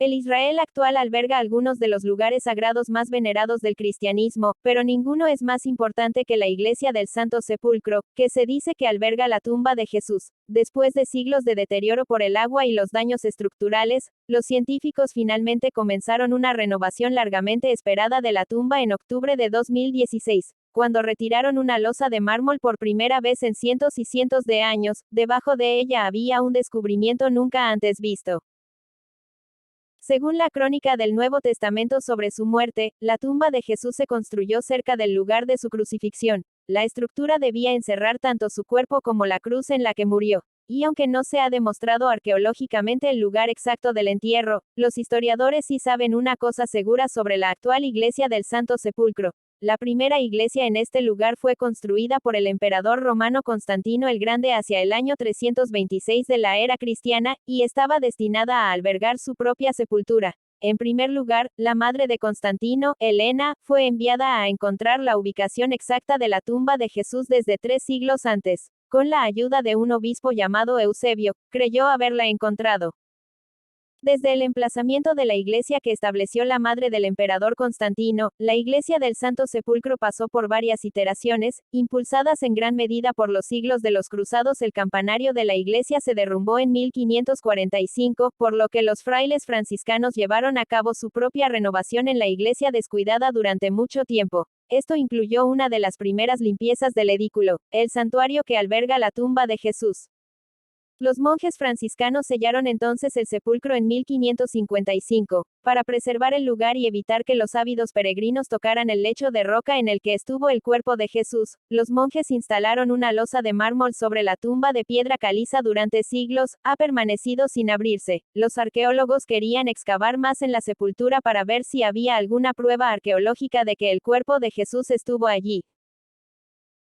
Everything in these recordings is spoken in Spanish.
El Israel actual alberga algunos de los lugares sagrados más venerados del cristianismo, pero ninguno es más importante que la Iglesia del Santo Sepulcro, que se dice que alberga la tumba de Jesús. Después de siglos de deterioro por el agua y los daños estructurales, los científicos finalmente comenzaron una renovación largamente esperada de la tumba en octubre de 2016. Cuando retiraron una losa de mármol por primera vez en cientos y cientos de años, debajo de ella había un descubrimiento nunca antes visto. Según la crónica del Nuevo Testamento sobre su muerte, la tumba de Jesús se construyó cerca del lugar de su crucifixión. La estructura debía encerrar tanto su cuerpo como la cruz en la que murió. Y aunque no se ha demostrado arqueológicamente el lugar exacto del entierro, los historiadores sí saben una cosa segura sobre la actual iglesia del Santo Sepulcro. La primera iglesia en este lugar fue construida por el emperador romano Constantino el Grande hacia el año 326 de la era cristiana, y estaba destinada a albergar su propia sepultura. En primer lugar, la madre de Constantino, Helena, fue enviada a encontrar la ubicación exacta de la tumba de Jesús desde 3 siglos antes. Con la ayuda de un obispo llamado Eusebio, creyó haberla encontrado. Desde el emplazamiento de la iglesia que estableció la madre del emperador Constantino, la iglesia del Santo Sepulcro pasó por varias iteraciones, impulsadas en gran medida por los siglos de los cruzados. El campanario de la iglesia se derrumbó en 1545, por lo que los frailes franciscanos llevaron a cabo su propia renovación en la iglesia descuidada durante mucho tiempo. Esto incluyó una de las primeras limpiezas del edículo, el santuario que alberga la tumba de Jesús. Los monjes franciscanos sellaron entonces el sepulcro en 1555, para preservar el lugar y evitar que los ávidos peregrinos tocaran el lecho de roca en el que estuvo el cuerpo de Jesús. Los monjes instalaron una losa de mármol sobre la tumba de piedra caliza durante siglos, ha permanecido sin abrirse. Los arqueólogos querían excavar más en la sepultura para ver si había alguna prueba arqueológica de que el cuerpo de Jesús estuvo allí.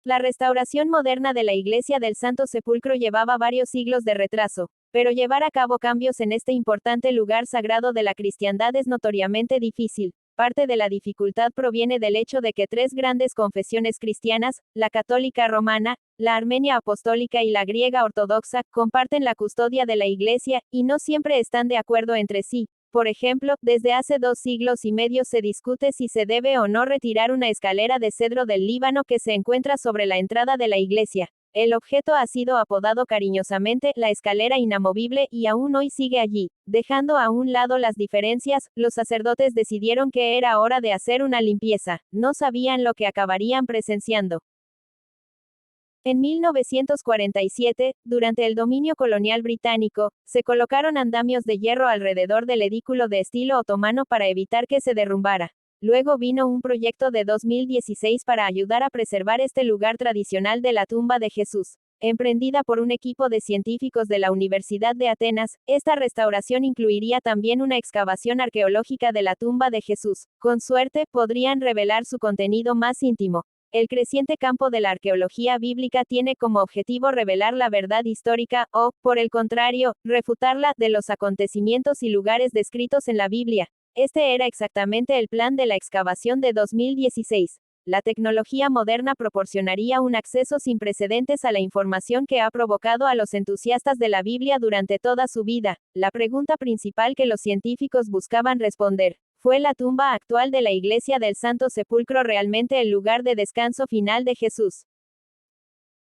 La restauración moderna de la Iglesia del Santo Sepulcro llevaba varios siglos de retraso, pero llevar a cabo cambios en este importante lugar sagrado de la cristiandad es notoriamente difícil. Parte de la dificultad proviene del hecho de que 3 grandes confesiones cristianas, la católica romana, la armenia apostólica y la griega ortodoxa, comparten la custodia de la Iglesia, y no siempre están de acuerdo entre sí. Por ejemplo, desde hace 2 siglos y medio se discute si se debe o no retirar una escalera de cedro del Líbano que se encuentra sobre la entrada de la iglesia. El objeto ha sido apodado cariñosamente la escalera inamovible y aún hoy sigue allí. Dejando a un lado las diferencias, los sacerdotes decidieron que era hora de hacer una limpieza. No sabían lo que acabarían presenciando. En 1947, durante el dominio colonial británico, se colocaron andamios de hierro alrededor del edículo de estilo otomano para evitar que se derrumbara. Luego vino un proyecto de 2016 para ayudar a preservar este lugar tradicional de la tumba de Jesús. Emprendida por un equipo de científicos de la Universidad de Atenas, esta restauración incluiría también una excavación arqueológica de la tumba de Jesús. Con suerte, podrían revelar su contenido más íntimo. El creciente campo de la arqueología bíblica tiene como objetivo revelar la verdad histórica, o, por el contrario, refutarla, de los acontecimientos y lugares descritos en la Biblia. Este era exactamente el plan de la excavación de 2016. La tecnología moderna proporcionaría un acceso sin precedentes a la información que ha provocado a los entusiastas de la Biblia durante toda su vida. La pregunta principal que los científicos buscaban responder: ¿fue la tumba actual de la Iglesia del Santo Sepulcro realmente el lugar de descanso final de Jesús?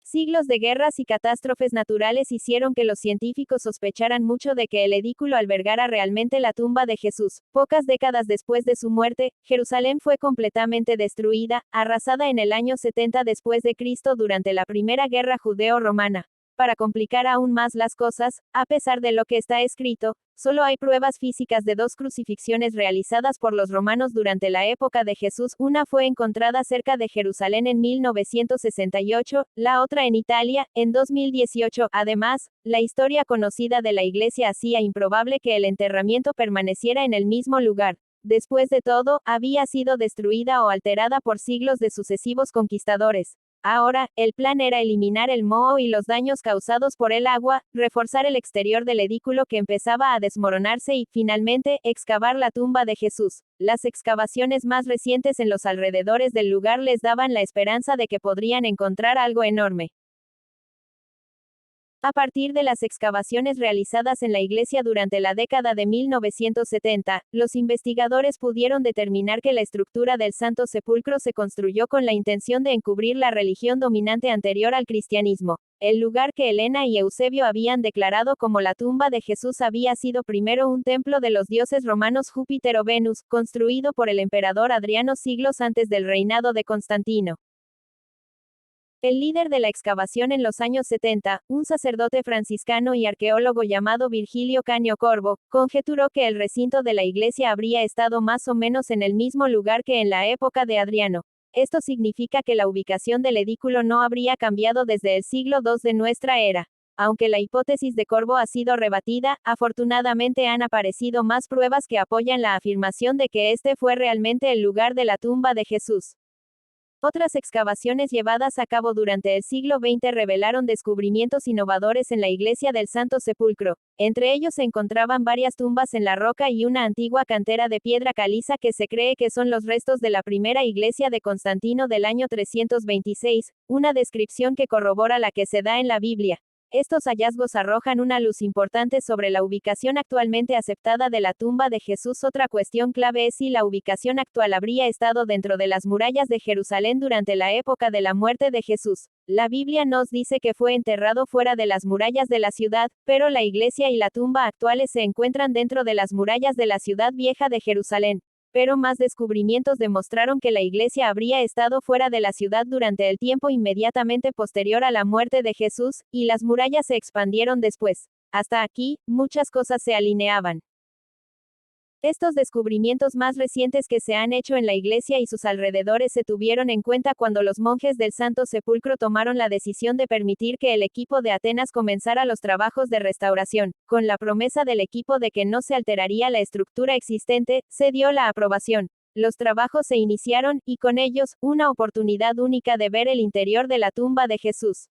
Siglos de guerras y catástrofes naturales hicieron que los científicos sospecharan mucho de que el edículo albergara realmente la tumba de Jesús. Pocas décadas después de su muerte, Jerusalén fue completamente destruida, arrasada en el año 70 después de Cristo durante la Primera Guerra Judeo-Romana. Para complicar aún más las cosas, a pesar de lo que está escrito, solo hay pruebas físicas de 2 crucifixiones realizadas por los romanos durante la época de Jesús. Una fue encontrada cerca de Jerusalén en 1968, la otra en Italia, en 2018. Además, la historia conocida de la iglesia hacía improbable que el enterramiento permaneciera en el mismo lugar. Después de todo, había sido destruida o alterada por siglos de sucesivos conquistadores. Ahora, el plan era eliminar el moho y los daños causados por el agua, reforzar el exterior del edículo que empezaba a desmoronarse y, finalmente, excavar la tumba de Jesús. Las excavaciones más recientes en los alrededores del lugar les daban la esperanza de que podrían encontrar algo enorme. A partir de las excavaciones realizadas en la iglesia durante la década de 1970, los investigadores pudieron determinar que la estructura del Santo Sepulcro se construyó con la intención de encubrir la religión dominante anterior al cristianismo. El lugar que Helena y Eusebio habían declarado como la tumba de Jesús había sido primero un templo de los dioses romanos Júpiter o Venus, construido por el emperador Adriano siglos antes del reinado de Constantino. El líder de la excavación en los años 70, un sacerdote franciscano y arqueólogo llamado Virgilio Canio Corvo, conjeturó que el recinto de la iglesia habría estado más o menos en el mismo lugar que en la época de Adriano. Esto significa que la ubicación del edículo no habría cambiado desde el siglo II de nuestra era. Aunque la hipótesis de Corvo ha sido rebatida, afortunadamente han aparecido más pruebas que apoyan la afirmación de que este fue realmente el lugar de la tumba de Jesús. Otras excavaciones llevadas a cabo durante el siglo XX revelaron descubrimientos innovadores en la iglesia del Santo Sepulcro. Entre ellos se encontraban varias tumbas en la roca y una antigua cantera de piedra caliza que se cree que son los restos de la primera iglesia de Constantino del año 326, una descripción que corrobora la que se da en la Biblia. Estos hallazgos arrojan una luz importante sobre la ubicación actualmente aceptada de la tumba de Jesús. Otra cuestión clave es si la ubicación actual habría estado dentro de las murallas de Jerusalén durante la época de la muerte de Jesús. La Biblia nos dice que fue enterrado fuera de las murallas de la ciudad, pero la iglesia y la tumba actuales se encuentran dentro de las murallas de la ciudad vieja de Jerusalén. Pero más descubrimientos demostraron que la iglesia habría estado fuera de la ciudad durante el tiempo inmediatamente posterior a la muerte de Jesús, y las murallas se expandieron después. Hasta aquí, muchas cosas se alineaban. Estos descubrimientos más recientes que se han hecho en la iglesia y sus alrededores se tuvieron en cuenta cuando los monjes del Santo Sepulcro tomaron la decisión de permitir que el equipo de Atenas comenzara los trabajos de restauración. Con la promesa del equipo de que no se alteraría la estructura existente, se dio la aprobación. Los trabajos se iniciaron, y con ellos, una oportunidad única de ver el interior de la tumba de Jesús.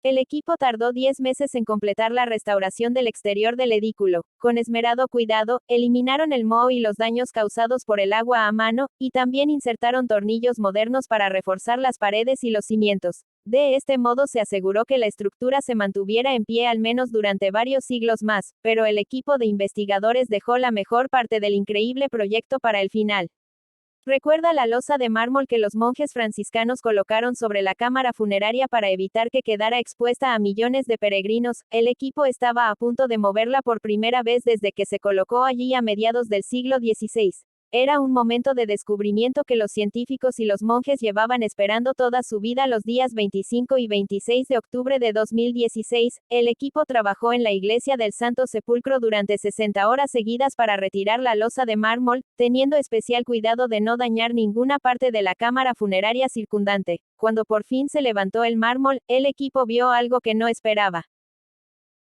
El equipo tardó 10 meses en completar la restauración del exterior del edículo. Con esmerado cuidado, eliminaron el moho y los daños causados por el agua a mano, y también insertaron tornillos modernos para reforzar las paredes y los cimientos. De este modo se aseguró que la estructura se mantuviera en pie al menos durante varios siglos más, pero el equipo de investigadores dejó la mejor parte del increíble proyecto para el final. Recuerda la losa de mármol que los monjes franciscanos colocaron sobre la cámara funeraria para evitar que quedara expuesta a millones de peregrinos. El equipo estaba a punto de moverla por primera vez desde que se colocó allí a mediados del siglo XVI. Era un momento de descubrimiento que los científicos y los monjes llevaban esperando toda su vida. Los días 25 y 26 de octubre de 2016, el equipo trabajó en la iglesia del Santo Sepulcro durante 60 horas seguidas para retirar la losa de mármol, teniendo especial cuidado de no dañar ninguna parte de la cámara funeraria circundante. Cuando por fin se levantó el mármol, el equipo vio algo que no esperaba.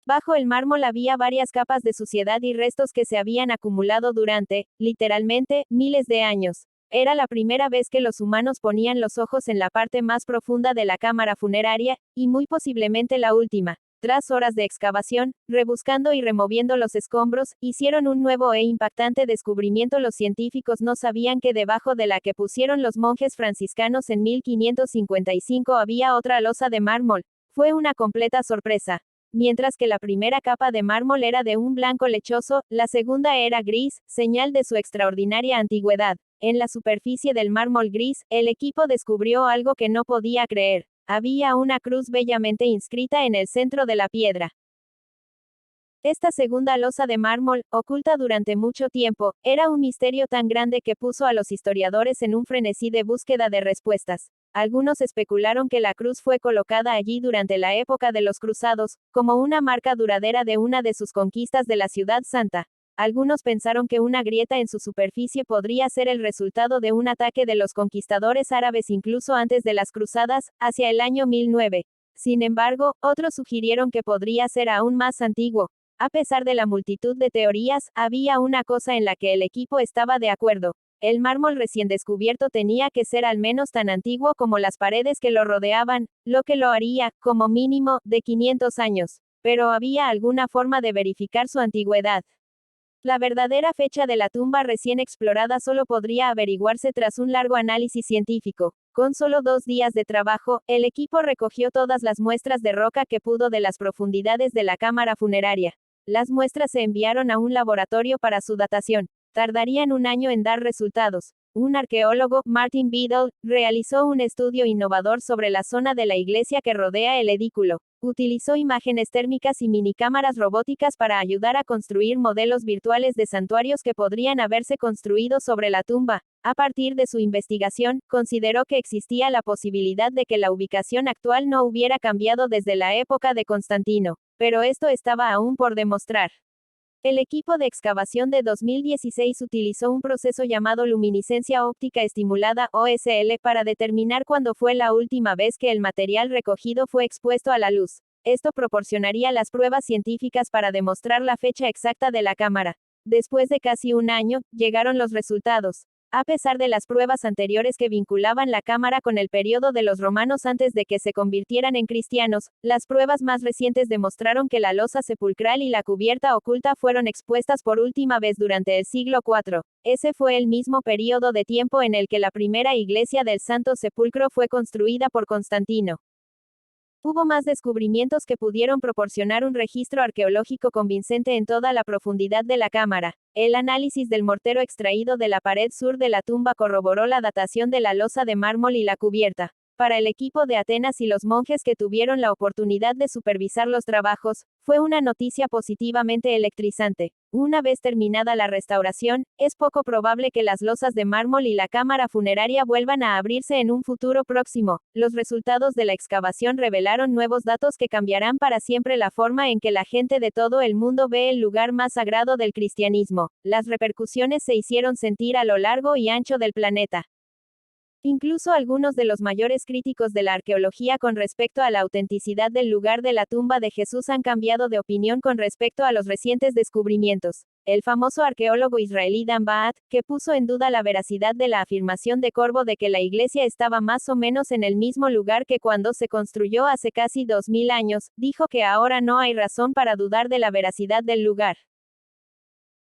Bajo el mármol había varias capas de suciedad y restos que se habían acumulado durante, literalmente, miles de años. Era la primera vez que los humanos ponían los ojos en la parte más profunda de la cámara funeraria, y muy posiblemente la última. Tras horas de excavación, rebuscando y removiendo los escombros, hicieron un nuevo e impactante descubrimiento. Los científicos no sabían que debajo de la que pusieron los monjes franciscanos en 1555 había otra losa de mármol. Fue una completa sorpresa. Mientras que la primera capa de mármol era de un blanco lechoso, la segunda era gris, señal de su extraordinaria antigüedad. En la superficie del mármol gris, el equipo descubrió algo que no podía creer. Había una cruz bellamente inscrita en el centro de la piedra. Esta segunda losa de mármol, oculta durante mucho tiempo, era un misterio tan grande que puso a los historiadores en un frenesí de búsqueda de respuestas. Algunos especularon que la cruz fue colocada allí durante la época de los cruzados, como una marca duradera de una de sus conquistas de la Ciudad Santa. Algunos pensaron que una grieta en su superficie podría ser el resultado de un ataque de los conquistadores árabes incluso antes de las cruzadas, hacia el año 1009. Sin embargo, otros sugirieron que podría ser aún más antiguo. A pesar de la multitud de teorías, había una cosa en la que el equipo estaba de acuerdo. El mármol recién descubierto tenía que ser al menos tan antiguo como las paredes que lo rodeaban, lo que lo haría, como mínimo, de 500 años. Pero había alguna forma de verificar su antigüedad. La verdadera fecha de la tumba recién explorada solo podría averiguarse tras un largo análisis científico. Con solo 2 días de trabajo, el equipo recogió todas las muestras de roca que pudo de las profundidades de la cámara funeraria. Las muestras se enviaron a un laboratorio para su datación. Tardarían un año en dar resultados. Un arqueólogo, Martin Biddle, realizó un estudio innovador sobre la zona de la iglesia que rodea el edículo. Utilizó imágenes térmicas y minicámaras robóticas para ayudar a construir modelos virtuales de santuarios que podrían haberse construido sobre la tumba. A partir de su investigación, consideró que existía la posibilidad de que la ubicación actual no hubiera cambiado desde la época de Constantino, pero esto estaba aún por demostrar. El equipo de excavación de 2016 utilizó un proceso llamado luminiscencia óptica estimulada, OSL, para determinar cuándo fue la última vez que el material recogido fue expuesto a la luz. Esto proporcionaría las pruebas científicas para demostrar la fecha exacta de la cámara. Después de casi un año, llegaron los resultados. A pesar de las pruebas anteriores que vinculaban la cámara con el periodo de los romanos antes de que se convirtieran en cristianos, las pruebas más recientes demostraron que la losa sepulcral y la cubierta oculta fueron expuestas por última vez durante el siglo IV. Ese fue el mismo periodo de tiempo en el que la primera iglesia del Santo Sepulcro fue construida por Constantino. Hubo más descubrimientos que pudieron proporcionar un registro arqueológico convincente en toda la profundidad de la cámara. El análisis del mortero extraído de la pared sur de la tumba corroboró la datación de la losa de mármol y la cubierta. Para el equipo de Atenas y los monjes que tuvieron la oportunidad de supervisar los trabajos, fue una noticia positivamente electrizante. Una vez terminada la restauración, es poco probable que las losas de mármol y la cámara funeraria vuelvan a abrirse en un futuro próximo. Los resultados de la excavación revelaron nuevos datos que cambiarán para siempre la forma en que la gente de todo el mundo ve el lugar más sagrado del cristianismo. Las repercusiones se hicieron sentir a lo largo y ancho del planeta. Incluso algunos de los mayores críticos de la arqueología con respecto a la autenticidad del lugar de la tumba de Jesús han cambiado de opinión con respecto a los recientes descubrimientos. El famoso arqueólogo israelí Dan Ba'at, que puso en duda la veracidad de la afirmación de Corbo de que la iglesia estaba más o menos en el mismo lugar que cuando se construyó hace casi 2000 años, dijo que ahora no hay razón para dudar de la veracidad del lugar.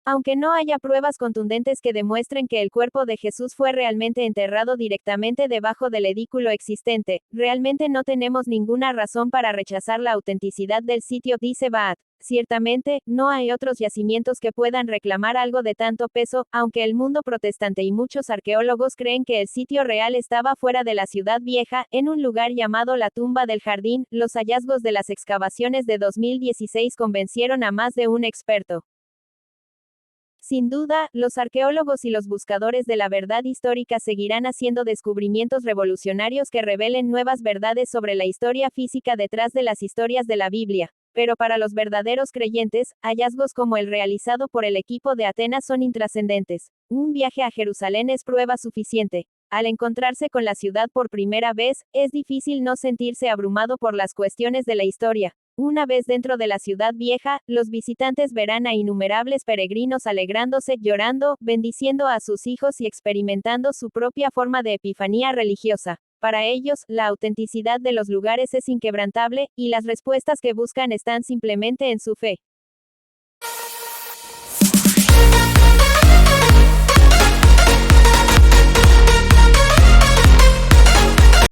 Aunque no haya pruebas contundentes que demuestren que el cuerpo de Jesús fue realmente enterrado directamente debajo del edículo existente, realmente no tenemos ninguna razón para rechazar la autenticidad del sitio, dice Ba'at. Ciertamente, no hay otros yacimientos que puedan reclamar algo de tanto peso, aunque el mundo protestante y muchos arqueólogos creen que el sitio real estaba fuera de la ciudad vieja, en un lugar llamado la Tumba del Jardín. Los hallazgos de las excavaciones de 2016 convencieron a más de un experto. Sin duda, los arqueólogos y los buscadores de la verdad histórica seguirán haciendo descubrimientos revolucionarios que revelen nuevas verdades sobre la historia física detrás de las historias de la Biblia. Pero para los verdaderos creyentes, hallazgos como el realizado por el equipo de Atenas son intrascendentes. Un viaje a Jerusalén es prueba suficiente. Al encontrarse con la ciudad por primera vez, es difícil no sentirse abrumado por las cuestiones de la historia. Una vez dentro de la ciudad vieja, los visitantes verán a innumerables peregrinos alegrándose, llorando, bendiciendo a sus hijos y experimentando su propia forma de epifanía religiosa. Para ellos, la autenticidad de los lugares es inquebrantable, y las respuestas que buscan están simplemente en su fe.